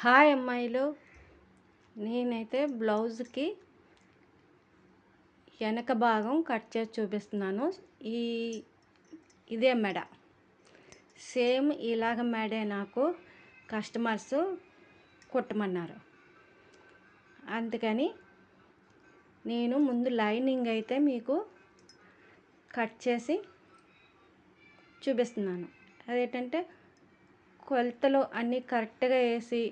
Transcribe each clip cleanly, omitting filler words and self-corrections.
Hi అమ్మాయిలు. నేనైతే బ్లౌజ్కి వెనక భాగం కట్ చేసి చూపిస్తున్నాను. ఈ ఇదే మెడ, సేమ్ ఇలాగ మెడే నాకు కస్టమర్స్ కుట్టమన్నారు. అందుకని నేను ముందు లైనింగ్ అయితే మీకు కట్ చేసి చూపిస్తున్నాను. అదేంటంటే కొలతలు అన్నీ కరెక్ట్గా వేసి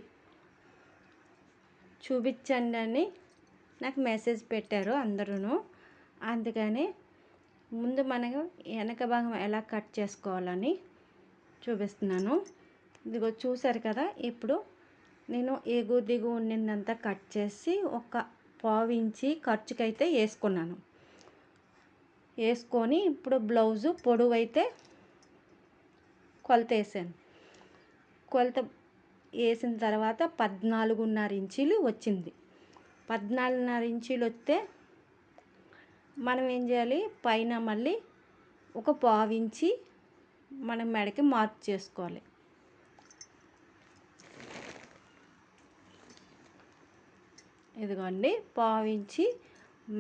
చూపించండి అని నాకు మెసేజ్ పెట్టారు అందరూ. అందుకని ముందు మనకు వెనక భాగం ఎలా కట్ చేసుకోవాలని చూపిస్తున్నాను. ఇదిగో చూసారు కదా. ఇప్పుడు నేను ఎగు దిగు ఉండిందంతా కట్ చేసి ఒక పావు ఇంచి ఖర్చుకైతే వేసుకొని ఇప్పుడు బ్లౌజు పొడవు అయితే కొలత వేసాను. కొలత వేసిన తర్వాత 14.5 ఇంచీలు వచ్చింది. 14.5 ఇంచీలు వస్తే మనం ఏం చేయాలి, పైన మళ్ళీ ఒక పావు ఇంచి మనం మెడకి మార్క్ చేసుకోవాలి. ఇదిగోండి, పావు ఇంచి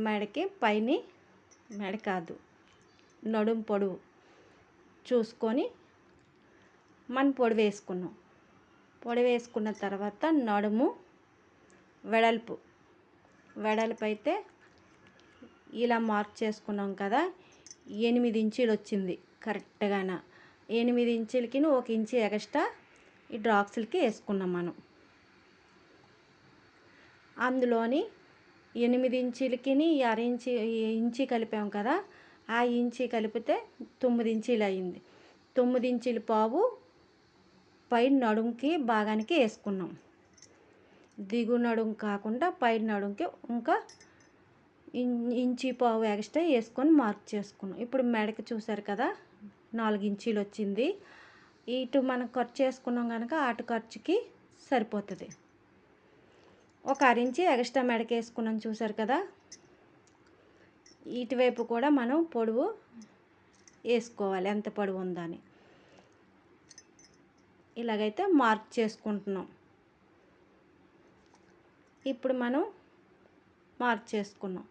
మెడకి పైన, మెడ కాదు నడుము పొడవు చూసుకొని మనం పొడవు వేసుకున్నాం. పొడవు వేసుకున్న తర్వాత నడుము వెడల్పు అయితే ఇలా మార్క్ చేసుకున్నాం కదా. 8 ఇంచీలు వచ్చింది కరెక్ట్గాన. 8 ఇంచీలకి 1 ఇంచు ఎక్స్ట్రా ఈ డ్రాప్స్లకి వేసుకున్నాం మనం. అందులోని 8 ఇంచీలకి అర ఇంచి కలిపాం కదా. ఆ ఇంచి కలిపితే 9 ఇంచీలు అయింది. 9 ఇంచీల పావు పైన నడుముకి భాగానికి వేసుకున్నాం. దిగు నడుము కాకుండా పైన నడుముకి ఇంకా ఇంచి పావు ఎక్స్ట్రా వేసుకొని మార్క్ చేసుకున్నాం. ఇప్పుడు మెడకి చూసారు కదా 4 ఇంచీలు వచ్చింది. ఇటు మనం ఖర్చు చేసుకున్నాం కనుక అటు ఖర్చుకి సరిపోతుంది. ఒక అర ఇంచి ఎక్స్ట్రా మెడకి వేసుకున్నాం చూసారు కదా. ఇటువైపు కూడా మనం పొడవు వేసుకోవాలి, ఎంత పొడవు ఉందని. ఇలాగైతే మార్క్ చేసుకుంటున్నాం. ఇప్పుడు మనం మార్క్ చేసుకున్నాం.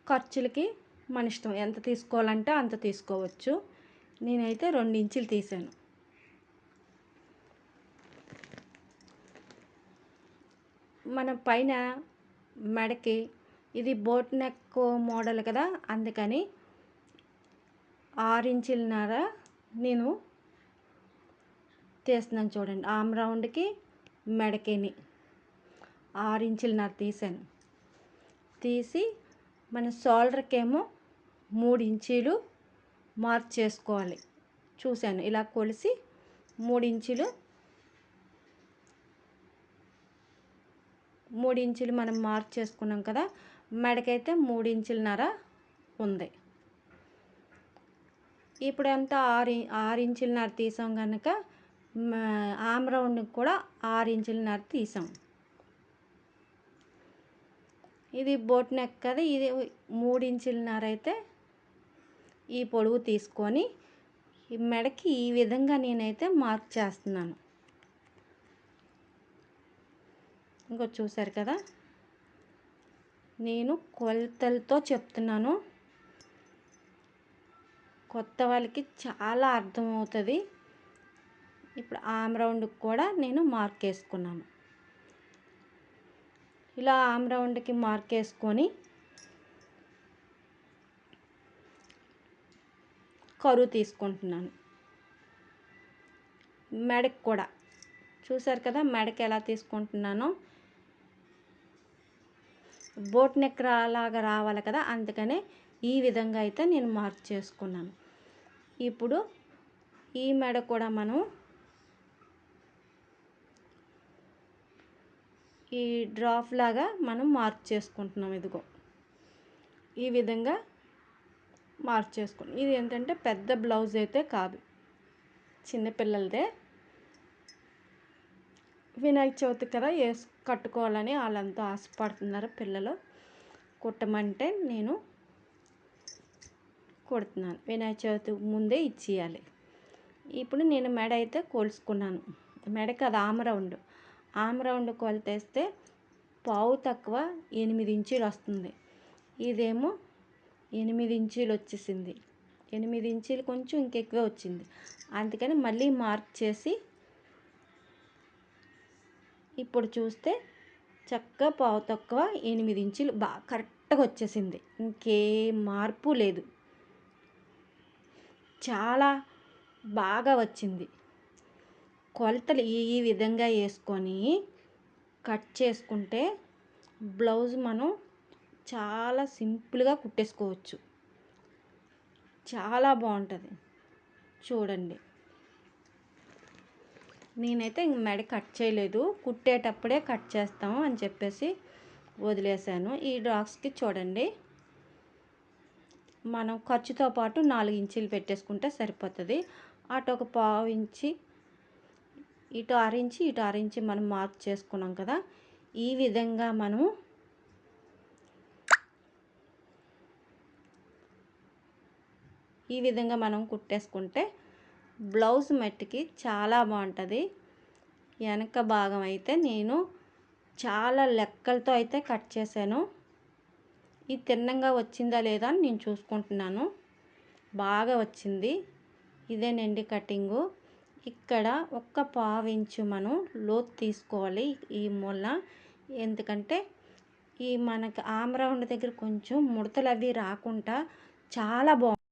ఖర్చులకి మన ఇష్టం, ఎంత తీసుకోవాలంటే అంత తీసుకోవచ్చు. నేనైతే 2 ఇంచులు తీసాను. మన పైన మెడకి ఇది బోట్ నెక్ మోడల్ కదా, అందుకని 6 ఇంచులన్నర నేను తీస్తున్నాను. చూడండి, ఆమ్ రౌండ్కి మెడకిని 6 ఇంచులన్నర తీసాను. తీసి మన షోల్డర్కేమో 3 ఇంచీలు మార్క్ చేసుకోవాలి. చూశాను, ఇలా కొలిసి 3 ఇంచులు మనం మార్క్ చేసుకున్నాం కదా. మెడకైతే 3 ఇంచులన్నర ఉంది. ఇప్పుడు అంతా 6 ఇంచులన్నర తీసాం కనుక ఆమ్ రౌండ్కి కూడా 6 ఇంచులన్నర తీసాం. ఇది బోట్ నెక్ కదా, ఇది 3 ఇంచులన్నర అయితే ఈ పొడవు తీసుకొని ఈ మెడకి ఈ విధంగా నేనైతే మార్క్ చేస్తున్నాను. ఇంకో చూసారు కదా, నేను కొలతలతో చెప్తున్నాను. కొత్త వాళ్ళకి చాలా అర్థమవుతుంది. ఇప్పుడు ఆమ్ రౌండ్కి కూడా నేను మార్క్ వేసుకున్నాను. ఇలా ఆమ్ రౌండ్కి మార్క్ వేసుకొని కరువు తీసుకుంటున్నాను. మెడకి కూడా చూసారు కదా, మెడకి ఎలా తీసుకుంటున్నానో. బోట్ నెక్ లాగా రావాలి కదా, అందుకనే ఈ విధంగా అయితే నేను మార్క్ చేసుకున్నాను. ఇప్పుడు ఈ మెడ కూడా మనం ఈ డ్రాప్ లాగా మనం మార్క్ చేసుకుంటున్నాం. ఇదిగో ఈ విధంగా మార్క్ చేసుకున్నాం. ఇది ఏంటంటే పెద్ద బ్లౌజ్ అయితే కాదు, చిన్నపిల్లలదే. వినాయక చవితి కదా కట్టుకోవాలని వాళ్ళంతా ఆశపడుతున్నారు పిల్లలు. కుట్టమంటే నేను కుడుతున్నాను. వినాయక చవితి ముందే ఇచ్చేయాలి. ఇప్పుడు నేను మెడ అయితే కొలుసుకున్నాను. మెడకి అది ఆమ్ రౌండ్ కొలతేస్తే పావు తక్కువ 8 ఇంచీలు వస్తుంది. ఇదేమో 8 ఇంచీలు వచ్చేసింది. 8 ఇంచీలు కొంచెం ఇంకెక్కువే వచ్చింది. అందుకని మళ్ళీ మార్క్ చేసి ఇప్పుడు చూస్తే చక్కగా పావు తక్కువ 8 ఇంచీలు బాగా కరెక్ట్గా వచ్చేసింది. ఇంకే మార్పు లేదు. చాలా బాగా వచ్చింది. కొలతలు ఈ విధంగా వేసుకొని కట్ చేసుకుంటే బ్లౌజ్ మనం చాలా సింపుల్గా కుట్టేసుకోవచ్చు. చాలా బాగుంటుంది. చూడండి, నేనైతే మెడ కట్ చేయలేదు, కుట్టేటప్పుడే కట్ చేస్తాము అని చెప్పేసి వదిలేసాను. ఈ డ్రాప్స్కి చూడండి, మనం ఖర్చుతో పాటు 4 ఇంచీలు పెట్టేసుకుంటే సరిపోతుంది. అటు ఒక పావు ఇంచి, ఇటు 6 ఇంచి, ఇటు 6 ఇంచి మనం మార్క్ చేసుకున్నాం కదా. ఈ విధంగా మనం కుట్టేసుకుంటే బ్లౌజ్ మట్టికి చాలా బాగుంటుంది. వెనక భాగం అయితే నేను చాలా లెక్కలతో అయితే కట్ చేశాను. ఇది తిన్నంగా వచ్చిందా లేదా అని నేను చూసుకుంటున్నాను. బాగా వచ్చింది. ఇదేనండి కటింగు. ఇక్కడ ఒక్క పావు ఇంచు మనం లోతు తీసుకోవాలి ఈ మూల. ఎందుకంటే ఈ మనకి ఆమ్ రౌండ్ దగ్గర కొంచెం ముడతలు అవి రాకుండా చాలా బాగుంటుంది.